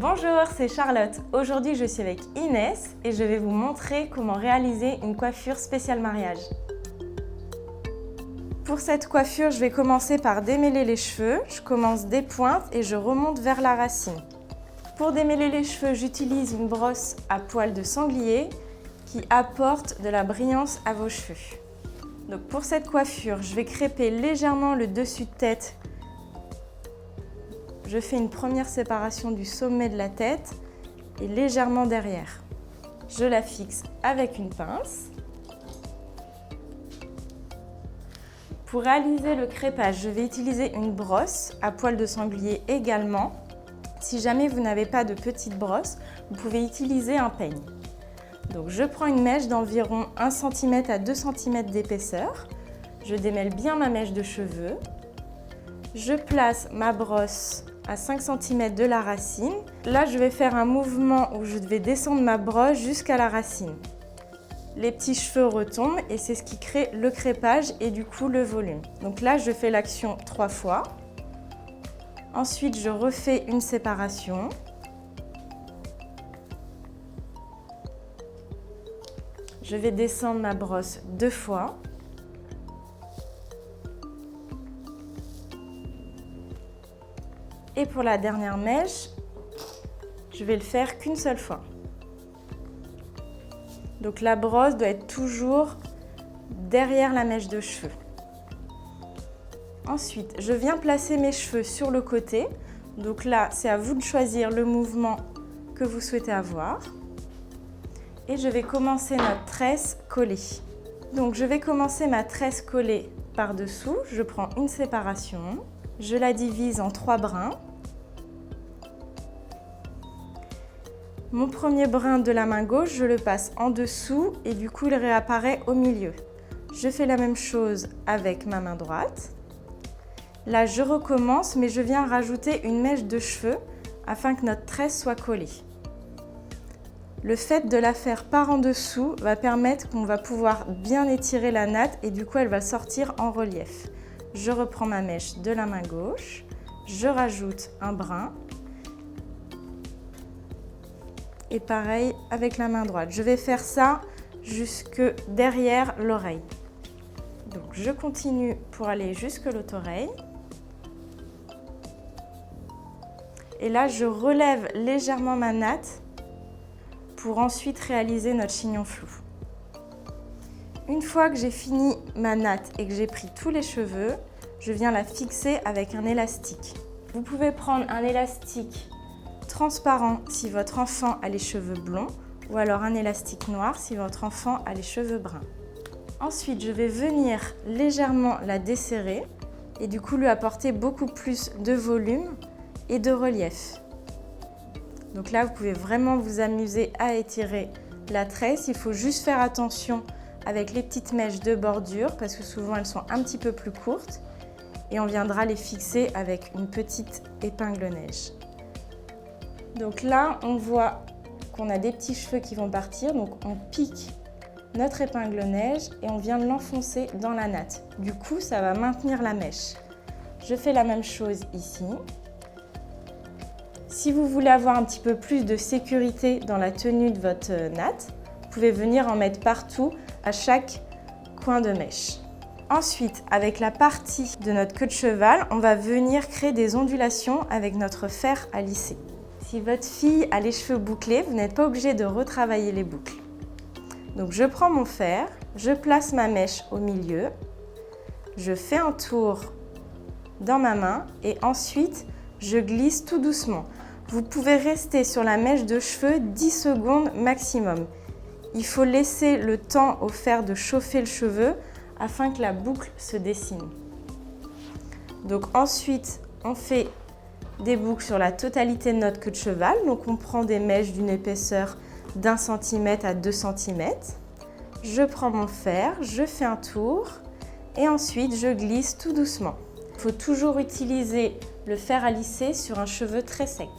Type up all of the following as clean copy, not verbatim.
Bonjour, c'est Charlotte. Aujourd'hui, je suis avec Inès et je vais vous montrer comment réaliser une coiffure spéciale mariage. Pour cette coiffure, je vais commencer par démêler les cheveux. Je commence des pointes et je remonte vers la racine. Pour démêler les cheveux, j'utilise une brosse à poils de sanglier qui apporte de la brillance à vos cheveux. Donc pour cette coiffure, je vais crêper légèrement le dessus de tête. Je fais une première séparation du sommet de la tête et légèrement derrière. Je la fixe avec une pince. Pour réaliser le crêpage, je vais utiliser une brosse à poils de sanglier également. Si jamais vous n'avez pas de petite brosse, vous pouvez utiliser un peigne. Donc je prends une mèche d'environ 1 cm à 2 cm d'épaisseur. Je démêle bien ma mèche de cheveux. Je place ma brosse à 5 cm de la racine. Là, je vais faire un mouvement où je vais descendre ma brosse jusqu'à la racine. Les petits cheveux retombent et c'est ce qui crée le crêpage et du coup le volume. Donc là, je fais l'action 3 fois. Ensuite, je refais une séparation. Je vais descendre ma brosse 2 fois. Et pour la dernière mèche, je vais le faire qu'une seule fois. Donc la brosse doit être toujours derrière la mèche de cheveux. Ensuite, je viens placer mes cheveux sur le côté. Donc là, c'est à vous de choisir le mouvement que vous souhaitez avoir. Et je vais commencer notre tresse collée. Donc je vais commencer ma tresse collée par-dessous. Je prends une séparation. Je la divise en 3 brins. Mon premier brin de la main gauche, je le passe en dessous et du coup, il réapparaît au milieu. Je fais la même chose avec ma main droite. Là, je recommence, mais je viens rajouter une mèche de cheveux afin que notre tresse soit collée. Le fait de la faire par en dessous va permettre qu'on va pouvoir bien étirer la natte et du coup, elle va sortir en relief. Je reprends ma mèche de la main gauche, je rajoute un brin. Et pareil avec la main droite. Je vais faire ça jusque derrière l'oreille. Donc je continue pour aller jusque l'autre oreille. Et là, je relève légèrement ma natte pour ensuite réaliser notre chignon flou. Une fois que j'ai fini ma natte et que j'ai pris tous les cheveux, je viens la fixer avec un élastique. Vous pouvez prendre un élastique transparent si votre enfant a les cheveux blonds ou alors un élastique noir si votre enfant a les cheveux bruns. Ensuite, je vais venir légèrement la desserrer et du coup lui apporter beaucoup plus de volume et de relief. Donc là, vous pouvez vraiment vous amuser à étirer la tresse. Il faut juste faire attention avec les petites mèches de bordure parce que souvent elles sont un petit peu plus courtes et on viendra les fixer avec une petite épingle neige. Donc là, on voit qu'on a des petits cheveux qui vont partir, donc on pique notre épingle neige et on vient l'enfoncer dans la natte. Du coup, ça va maintenir la mèche. Je fais la même chose ici. Si vous voulez avoir un petit peu plus de sécurité dans la tenue de votre natte, vous pouvez venir en mettre partout à chaque coin de mèche. Ensuite, avec la partie de notre queue de cheval, on va venir créer des ondulations avec notre fer à lisser. Si votre fille a les cheveux bouclés, vous n'êtes pas obligé de retravailler les boucles. Donc je prends mon fer, je place ma mèche au milieu, je fais un tour dans ma main et ensuite je glisse tout doucement. Vous pouvez rester sur la mèche de cheveux 10 secondes maximum. Il faut laisser le temps au fer de chauffer le cheveu afin que la boucle se dessine. Donc ensuite, on fait des boucles sur la totalité de notre queue de cheval. Donc on prend des mèches d'une épaisseur d'1 cm à 2 cm. Je prends mon fer, je fais un tour et ensuite je glisse tout doucement. Il faut toujours utiliser le fer à lisser sur un cheveu très sec.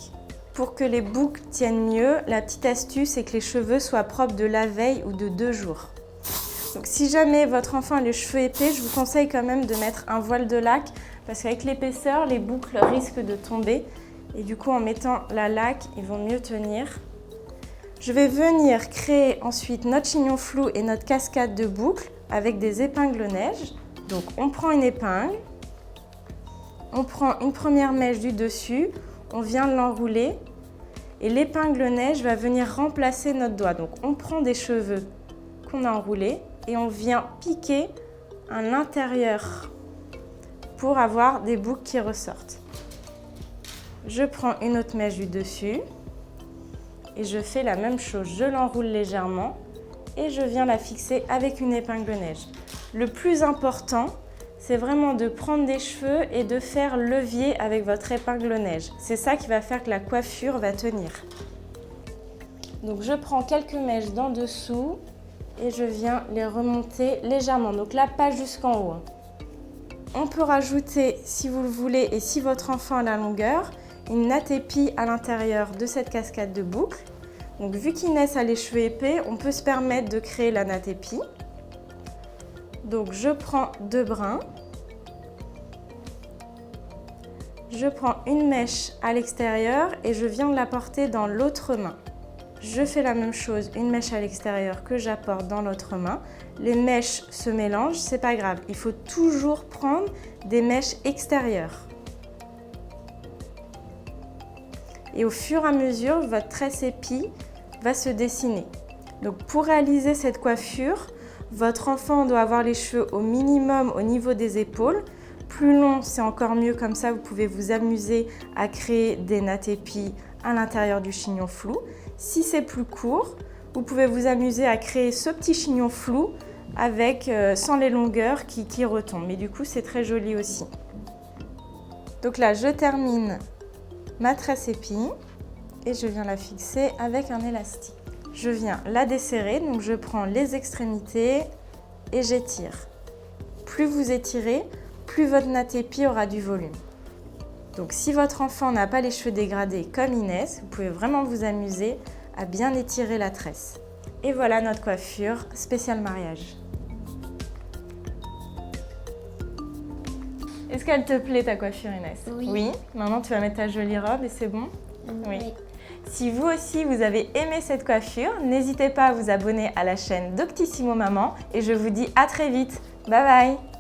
Pour que les boucles tiennent mieux, la petite astuce est que les cheveux soient propres de la veille ou de 2 jours. Donc si jamais votre enfant a les cheveux épais, je vous conseille quand même de mettre un voile de laque parce qu'avec l'épaisseur, les boucles risquent de tomber Et du coup, en mettant la laque, ils vont mieux tenir. Je vais venir créer ensuite notre chignon flou et notre cascade de boucles avec des épingles neige. Donc, on prend une épingle, on prend une première mèche du dessus, on vient l'enrouler et l'épingle neige va venir remplacer notre doigt. Donc, on prend des cheveux qu'on a enroulés et on vient piquer à l'intérieur pour avoir des boucles qui ressortent. Je prends une autre mèche du dessus et je fais la même chose. Je l'enroule légèrement et je viens la fixer avec une épingle neige. Le plus important, c'est vraiment de prendre des cheveux et de faire levier avec votre épingle neige. C'est ça qui va faire que la coiffure va tenir. Donc je prends quelques mèches d'en dessous et je viens les remonter légèrement. Donc là, pas jusqu'en haut. On peut rajouter, si vous le voulez et si votre enfant a la longueur, une natte épi à l'intérieur de cette cascade de boucles. Donc vu qu'Inès a les cheveux épais, on peut se permettre de créer la natte épi. Donc je prends 2 brins. Je prends une mèche à l'extérieur et je viens de la porter dans l'autre main. Je fais la même chose, une mèche à l'extérieur que j'apporte dans l'autre main. Les mèches se mélangent, c'est pas grave. Il faut toujours prendre des mèches extérieures. Et au fur et à mesure, votre tresse épi va se dessiner. Donc pour réaliser cette coiffure, votre enfant doit avoir les cheveux au minimum au niveau des épaules. Plus long, c'est encore mieux, comme ça vous pouvez vous amuser à créer des nattes épis à l'intérieur du chignon flou. Si c'est plus court, vous pouvez vous amuser à créer ce petit chignon flou avec, sans les longueurs qui retombent. Mais du coup, c'est très joli aussi. Donc là, je termine ma tresse épi et je viens la fixer avec un élastique. Je viens la desserrer, donc je prends les extrémités et j'étire. Plus vous étirez, plus votre natte épi aura du volume. Donc si votre enfant n'a pas les cheveux dégradés comme Inès, vous pouvez vraiment vous amuser à bien étirer la tresse. Et voilà notre coiffure spéciale mariage. Est-ce qu'elle te plaît ta coiffure, Inès? Oui. Oui. Maintenant tu vas mettre ta jolie robe et c'est bon? Oui. Si vous aussi vous avez aimé cette coiffure, n'hésitez pas à vous abonner à la chaîne Doctissimo Maman et je vous dis à très vite. Bye bye!